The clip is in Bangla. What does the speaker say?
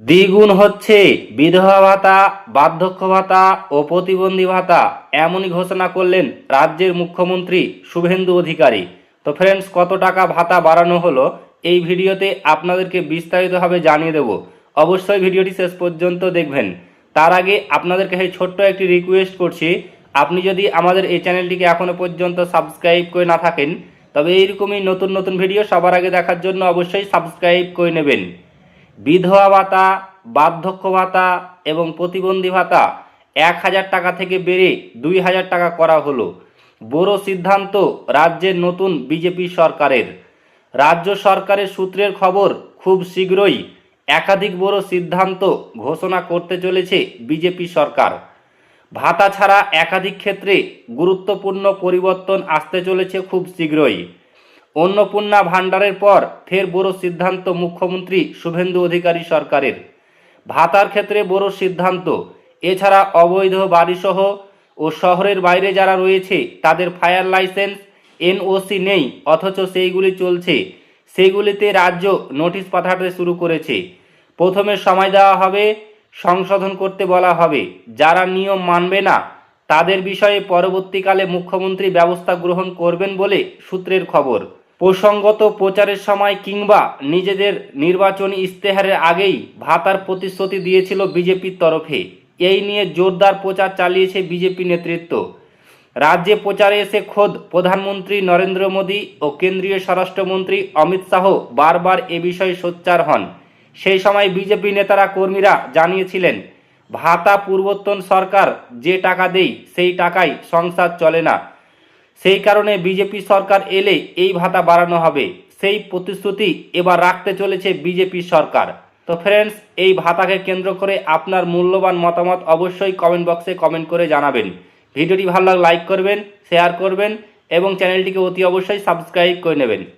দ্বিগুণ হচ্ছে বিধবা ভাতা, বার্ধক্য ভাতা ও প্রতিবন্ধী ভাতা, এমনই ঘোষণা করলেন রাজ্যের মুখ্যমন্ত্রী শুভেন্দু অধিকারী। তো ফ্রেন্ডস, কত টাকা ভাতা বাড়ানো হলো এই ভিডিওতে আপনাদেরকে বিস্তারিতভাবে জানিয়ে দেব। অবশ্যই ভিডিওটি শেষ পর্যন্ত দেখবেন। তার আগে আপনাদের কাছে ছোট্ট একটি রিকোয়েস্ট করছি, আপনি যদি আমাদের এই চ্যানেলটিকে এখনও পর্যন্ত সাবস্ক্রাইব করে না থাকেন, তবে এইরকমই নতুন নতুন ভিডিও সবার আগে দেখার জন্য অবশ্যই সাবস্ক্রাইব করে নেবেন। বিধবা ভাতা, বার্ধক্য ভাতা এবং প্রতিবন্ধী ভাতা 1,000 টাকা থেকে বেড়ে 2,000 টাকা করা হলো। বড় সিদ্ধান্ত রাজ্যের নতুন বিজেপি সরকারের। রাজ্য সরকারের সূত্রের খবর, খুব শীঘ্রই একাধিক বড় সিদ্ধান্ত ঘোষণা করতে চলেছে বিজেপি সরকার। ভাতা ছাড়া একাধিক ক্ষেত্রে গুরুত্বপূর্ণ পরিবর্তন আসতে চলেছে খুব শীঘ্রই। অন্নপূর্ণা ভাণ্ডারের পর ফের বড় সিদ্ধান্ত মুখ্যমন্ত্রী শুভেন্দু অধিকারী সরকারের। ভাতার ক্ষেত্রে বড় সিদ্ধান্ত। এছাড়া অবৈধ বাড়িসহ ও শহরের বাইরে যারা রয়েছে তাদের ফায়ার লাইসেন্স, এনওসি নেই অথচ সেইগুলি চলছে, সেগুলিতে রাজ্য নোটিশ পাঠাতে শুরু করেছে। প্রথমে সময় দেওয়া হবে, সংশোধন করতে বলা হবে। যারা নিয়ম মানবে না তাদের বিষয়ে পরবর্তীকালে মুখ্যমন্ত্রী ব্যবস্থা গ্রহণ করবেন বলে সূত্রের খবর। প্রসঙ্গত, প্রচারের সময় কিংবা নিজেদের নির্বাচনী ইশতেহারের আগেই ভাতার প্রতিশ্রুতি দিয়েছিল বিজেপির তরফে। এই নিয়ে জোরদার প্রচার চালিয়েছে বিজেপি নেতৃত্ব। রাজ্যে প্রচারে এসে খোদ প্রধানমন্ত্রী নরেন্দ্র মোদী ও কেন্দ্রীয় স্বরাষ্ট্রমন্ত্রী অমিত শাহ বারবার এ বিষয়ে সোচ্চার হন। সেই সময় বিজেপি নেতারা কর্মীরা জানিয়েছিলেন, ভাতা পূর্বতন সরকার যে টাকা দেয় সেই টাকায় সংসার চলে না, সেই কারণে বিজেপি সরকার এলে এই ভাতা বাড়ানো হবে। সেই প্রতিশ্রুতি এবার রাখতে চলেছে বিজেপি সরকার। তো ফ্রেন্ডস, এই ভাতাকে কেন্দ্র করে আপনার মূল্যবান মতামত অবশ্যই কমেন্ট বক্সে কমেন্ট করে জানাবেন। ভিডিওটি ভালো লাগলে লাইক করবেন, শেয়ার করবেন এবং চ্যানেলটিকে অতি অবশ্যই সাবস্ক্রাইব করে নেবেন।